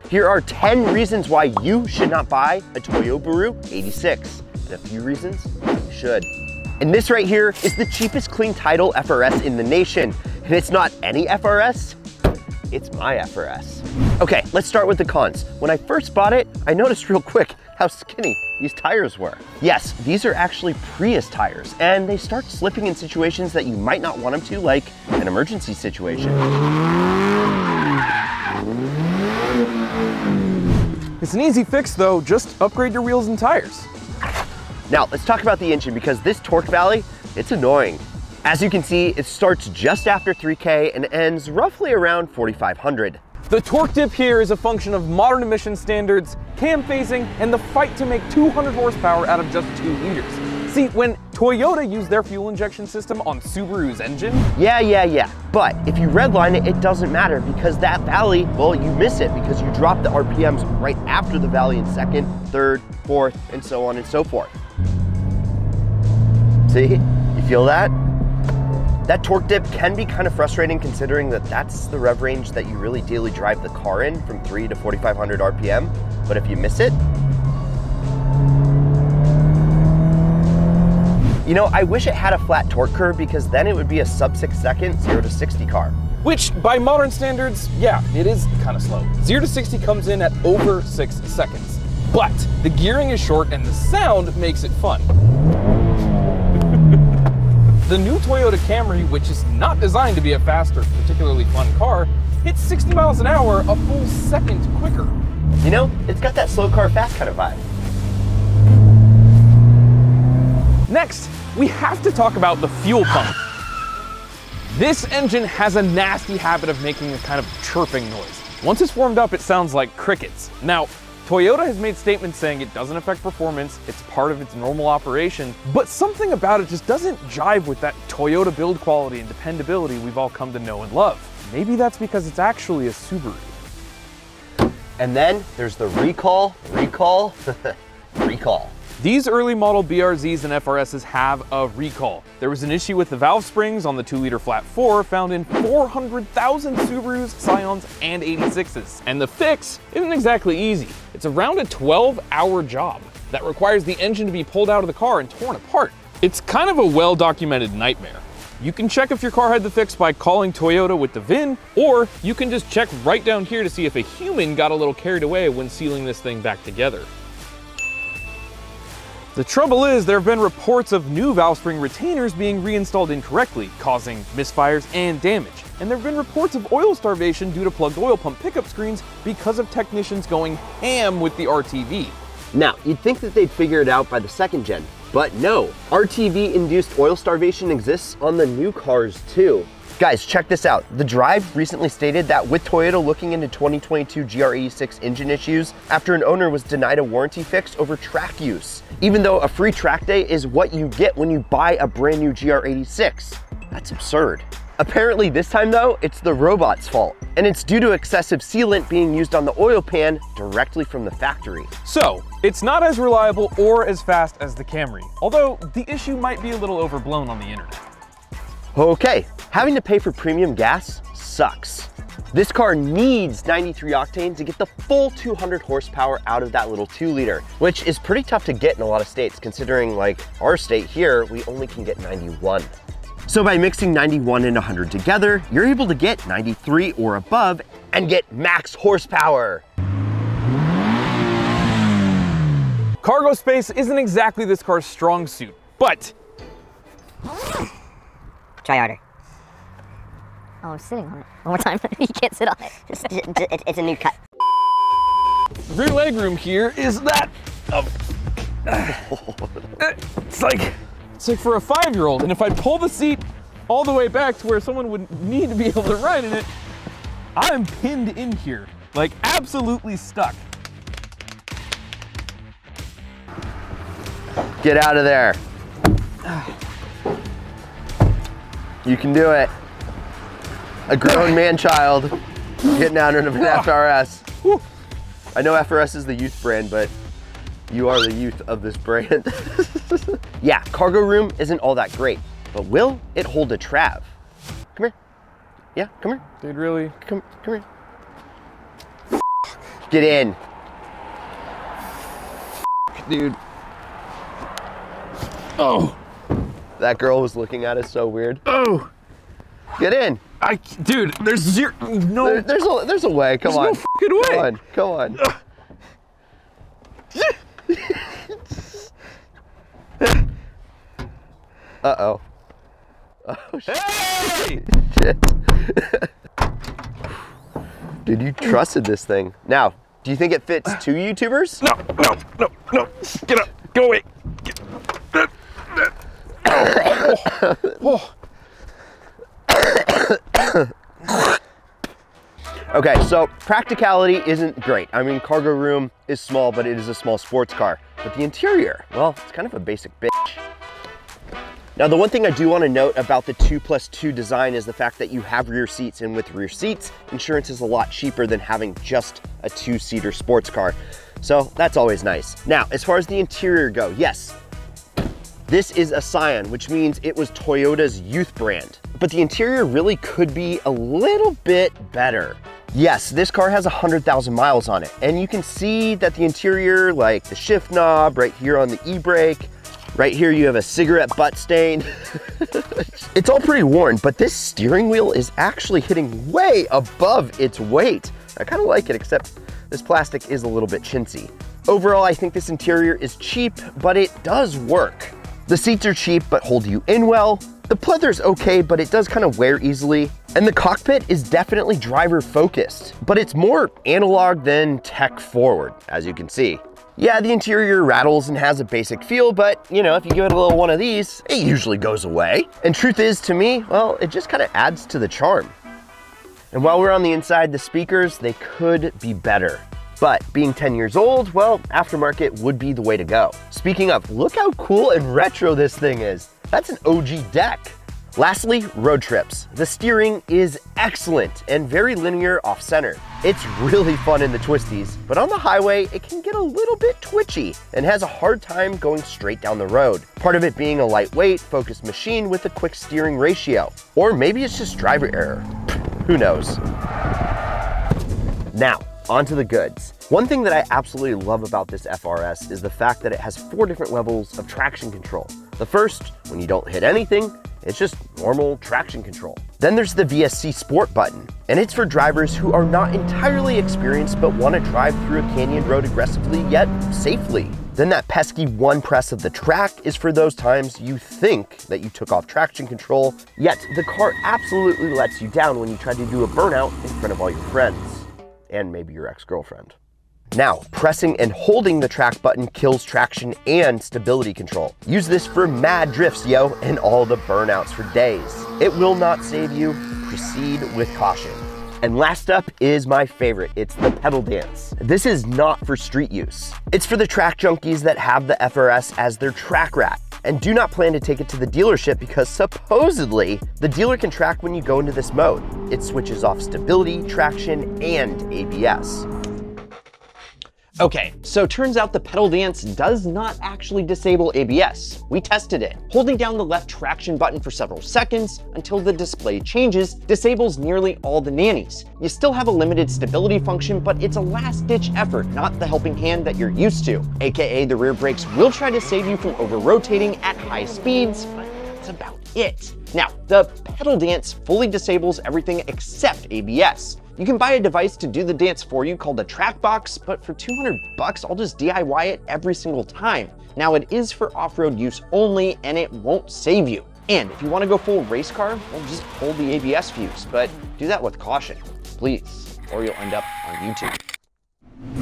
Here are 10 reasons why you should not buy a Toyo 86, and a few reasons you should. And this right here is the cheapest clean title FRS in the nation. And it's not any FRS, it's my FRS. Okay, let's start with the cons. When I first bought it, I noticed real quick how skinny these tires were. Yes, these are actually Prius tires, and they start slipping in situations that you might not want them to, like an emergency situation. It's an easy fix though, just upgrade your wheels and tires. Now, let's talk about the engine because this torque valley, it's annoying. As you can see, it starts just after 3K and ends roughly around 4,500. The torque dip here is a function of modern emission standards, cam phasing, and the fight to make 200 horsepower out of just 2 liters. See, when Toyota used their fuel injection system on Subaru's engine... Yeah. But if you redline it, it doesn't matter because that valley, well, you miss it because you drop the RPMs right after the valley in second, third, fourth, and so on and so forth. See, you feel that? That torque dip can be kind of frustrating considering that that's the rev range that you really daily drive the car in, from 3 to 4,500 RPM. But if you miss it, you know, I wish it had a flat torque curve because then it would be a sub 6 second 0 to 60 car. Which, by modern standards, yeah, it is kind of slow. 0 to 60 comes in at over 6 seconds. But the gearing is short and the sound makes it fun. The new Toyota Camry, which is not designed to be a fast or particularly fun car, hits 60 miles an hour a full second quicker. You know, it's got that slow car fast kind of vibe. Next, we have to talk about the fuel pump. This engine has a nasty habit of making a kind of chirping noise. Once it's warmed up, it sounds like crickets. Now, Toyota has made statements saying it doesn't affect performance, it's part of its normal operation, but something about it just doesn't jive with that Toyota build quality and dependability we've all come to know and love. Maybe that's because it's actually a Subaru. And then there's the recall. These early model BRZs and FRSs have a recall. There was an issue with the valve springs on the 2-liter flat 4 found in 400,000 Subarus, Scions, and 86s. And the fix isn't exactly easy. It's around a 12-hour job that requires the engine to be pulled out of the car and torn apart. It's kind of a well-documented nightmare. You can check if your car had the fix by calling Toyota with the VIN, or you can just check right down here to see if a human got a little carried away when sealing this thing back together. The trouble is, there have been reports of new valve spring retainers being reinstalled incorrectly, causing misfires and damage. And there have been reports of oil starvation due to plugged oil pump pickup screens because of technicians going ham with the RTV. Now, you'd think that they'd figure it out by the second gen, but no. RTV-induced oil starvation exists on the new cars too. Guys, check this out. The Drive recently stated that with Toyota looking into 2022 GR86 engine issues after an owner was denied a warranty fix over track use, even though a free track day is what you get when you buy a brand new GR86. That's absurd. Apparently this time though, it's the robot's fault, and it's due to excessive sealant being used on the oil pan directly from the factory. So, it's not as reliable or as fast as the Camry, although the issue might be a little overblown on the internet. Okay, having to pay for premium gas sucks. This car needs 93 octane to get the full 200 horsepower out of that little 2-liter, which is pretty tough to get in a lot of states, considering like our state here, we only can get 91. So by mixing 91 and 100 together, you're able to get 93 or above and get max horsepower. Cargo space isn't exactly this car's strong suit, but... Try harder. Oh, I'm sitting on it. One more time. You can't sit on it. It's a new cut. Rear legroom here is that it's like for a 5-year-old, and if I pull the seat all the way back to where someone would need to be able to ride in it, I'm pinned in here, like absolutely stuck. Get out of there. You can do it. A grown man-child getting out of an FRS. I know FRS is the youth brand, but you are the youth of this brand. Yeah, cargo room isn't all that great, but will it hold a Trav? Come here. Yeah, come here. Dude, really? Come here. Get in. Dude. Oh. That girl was looking at us so weird. Oh. Get in. Dude, there's zero, no. There's a way, come on. There's no fucking way. Come on. Uh-oh. Oh, shit. Hey! Shit. Dude, you trusted this thing. Now, do you think it fits 2 YouTubers? No. Get up. Go away. Okay, so practicality isn't great. I mean, cargo room is small, but it is a small sports car. But the interior, well, it's kind of a basic bitch. Now, the one thing I do want to note about the 2+2 design is the fact that you have rear seats, and with rear seats, insurance is a lot cheaper than having just a 2-seater sports car. So that's always nice. Now, as far as the interior go, yes, this is a Scion, which means it was Toyota's youth brand. But the interior really could be a little bit better. Yes, this car has 100,000 miles on it, and you can see that the interior, like the shift knob right here on the e-brake, right here you have a cigarette butt stain. It's all pretty worn, but this steering wheel is actually hitting way above its weight. I kind of like it, except this plastic is a little bit chintzy. Overall, I think this interior is cheap, but it does work. The seats are cheap, but hold you in well. The pleather's okay, but it does kind of wear easily. And the cockpit is definitely driver focused, but it's more analog than tech forward, as you can see. Yeah, the interior rattles and has a basic feel, but you know, if you give it a little one of these, it usually goes away. And truth is, to me, well, it just kind of adds to the charm. And while we're on the inside, the speakers, they could be better. But being 10 years old, well, aftermarket would be the way to go. Speaking of, look how cool and retro this thing is. That's an OG deck. Lastly, road trips. The steering is excellent and very linear off center. It's really fun in the twisties, but on the highway, it can get a little bit twitchy and has a hard time going straight down the road. Part of it being a lightweight, focused machine with a quick steering ratio. Or maybe it's just driver error. Who knows? Now, onto the goods. One thing that I absolutely love about this FRS is the fact that it has 4 different levels of traction control. The first, when you don't hit anything, it's just normal traction control. Then there's the VSC Sport button, and it's for drivers who are not entirely experienced but want to drive through a canyon road aggressively yet safely. Then that pesky 1 press of the track is for those times you think that you took off traction control, yet the car absolutely lets you down when you try to do a burnout in front of all your friends. And maybe your ex-girlfriend. Now, pressing and holding the track button kills traction and stability control. Use this for mad drifts, yo, and all the burnouts for days. It will not save you. Proceed with caution. And last up is my favorite. It's the pedal dance. This is not for street use. It's for the track junkies that have the FRS as their track rat and do not plan to take it to the dealership because supposedly the dealer can track when you go into this mode. It switches off stability, traction, and ABS. Okay, so turns out the pedal dance does not actually disable ABS. We tested it. Holding down the left traction button for several seconds until the display changes disables nearly all the nannies. You still have a limited stability function, but it's a last-ditch effort, not the helping hand that you're used to. AKA the rear brakes will try to save you from over-rotating at high speeds, but that's about it. Now, the pedal dance fully disables everything except ABS. You can buy a device to do the dance for you called a track box, but for 200 bucks, I'll just DIY it every single time. Now, it is for off-road use only, and it won't save you. And if you want to go full race car, well, just pull the ABS fuse, but do that with caution, please, or you'll end up on YouTube.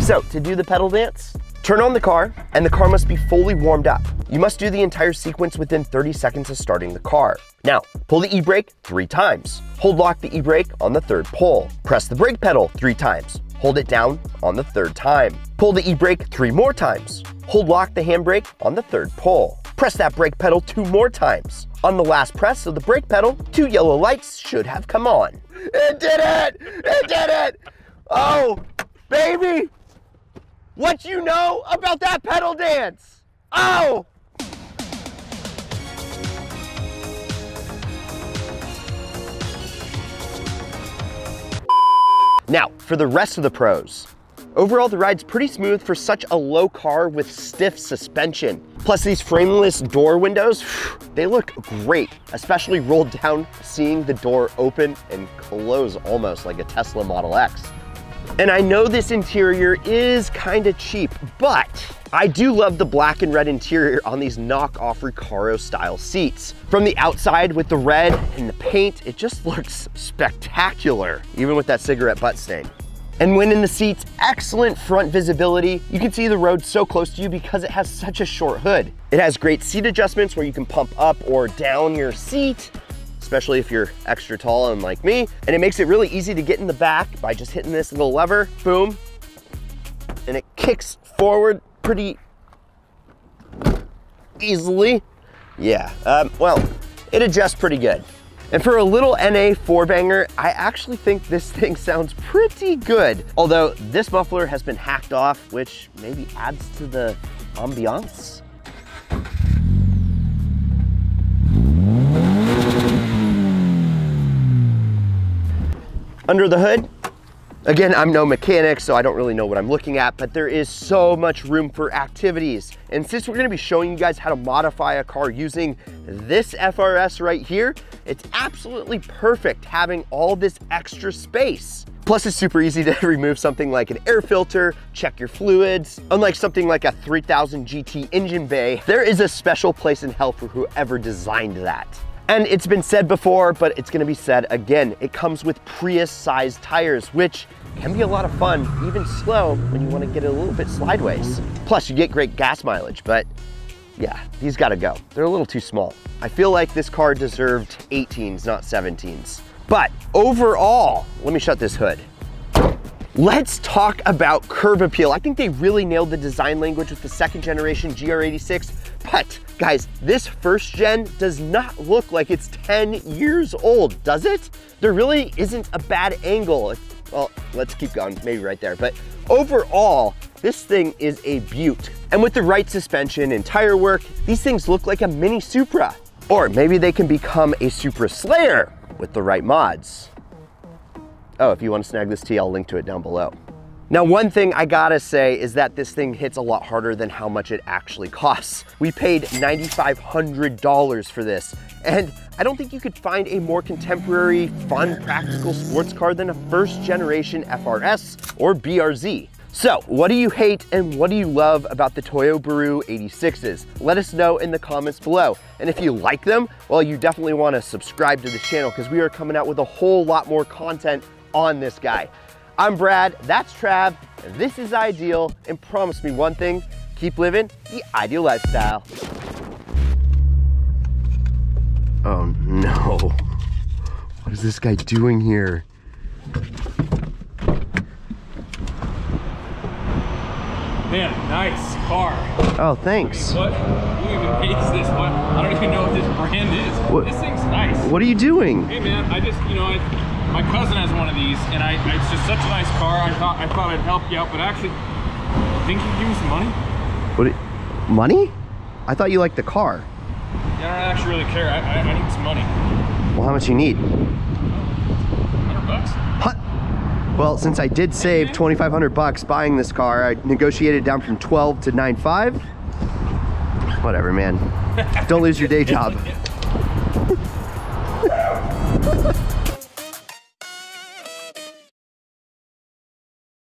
So, to do the pedal dance, turn on the car, and the car must be fully warmed up. You must do the entire sequence within 30 seconds of starting the car. Now, pull the e-brake 3 times. Hold lock the e-brake on the 3rd pull. Press the brake pedal 3 times. Hold it down on the 3rd time. Pull the e-brake 3 more times. Hold lock the handbrake on the 3rd pull. Press that brake pedal 2 more times. On the last press of the brake pedal, 2 yellow lights should have come on. It did it! It did it! Oh, baby! What you know about that pedal dance? Oh! Now, for the rest of the pros. Overall, the ride's pretty smooth for such a low car with stiff suspension. Plus these frameless door windows, they look great, especially rolled down, seeing the door open and close almost like a Tesla Model X. And I know this interior is kind of cheap, but I do love the black and red interior on these knockoff Recaro style seats. From the outside with the red and the paint, it just looks spectacular, even with that cigarette butt stain. And when in the seats, excellent front visibility. You can see the road so close to you because it has such a short hood. It has great seat adjustments where you can pump up or down your seat, especially if you're extra tall and like me. And it makes it really easy to get in the back by just hitting this little lever, boom, and it kicks forward pretty easily. Yeah, well, it adjusts pretty good. And for a little NA 4-banger, I actually think this thing sounds pretty good. Although this muffler has been hacked off, which maybe adds to the ambiance. Under the hood, again, I'm no mechanic, so I don't really know what I'm looking at, but there is so much room for activities. And since we're gonna be showing you guys how to modify a car using this FRS right here, it's absolutely perfect having all this extra space. Plus, it's super easy to remove something like an air filter, check your fluids. Unlike something like a 3000 GT engine bay, there is a special place in hell for whoever designed that. And it's been said before, but it's gonna be said again. It comes with Prius-sized tires, which can be a lot of fun, even slow, when you wanna get it a little bit sideways. Plus, you get great gas mileage, but yeah, these gotta go. They're a little too small. I feel like this car deserved 18s, not 17s. But overall, let me shut this hood. Let's talk about curb appeal. I think they really nailed the design language with the second generation GR86, but guys, this first gen does not look like it's 10 years old, does it? There really isn't a bad angle. Well, let's keep going, maybe right there. But overall, this thing is a beaut. And with the right suspension and tire work, these things look like a mini Supra. Or maybe they can become a Supra Slayer with the right mods. Oh, if you want to snag this tee, I'll link to it down below. Now, one thing I gotta say is that this thing hits a lot harder than how much it actually costs. We paid $9,500 for this, and I don't think you could find a more contemporary, fun, practical sports car than a first generation FRS or BRZ. So, what do you hate and what do you love about the Toyo Baru 86s? Let us know in the comments below. And if you like them, well, you definitely want to subscribe to the channel because we are coming out with a whole lot more content on this guy. I'm Brad, that's Trav, and this is Ideal, and promise me one thing, keep living the ideal lifestyle. Oh no, what is this guy doing here? Man, nice car. Oh, thanks. What? Who even makes this? What? I don't even know what this brand is. What? This thing's nice. What are you doing? Hey man, I just, my cousin has one of these, and it's just such a nice car. I thought I'd help you out, but actually, think you can give me some money? What? Money? I thought you liked the car. Yeah, I don't actually really care. I need some money. Well, how much you need? 100 bucks. Huh? Well, since I did save 2,500 bucks buying this car, I negotiated down from 12 to 9.5. Whatever, man. Don't lose your day job.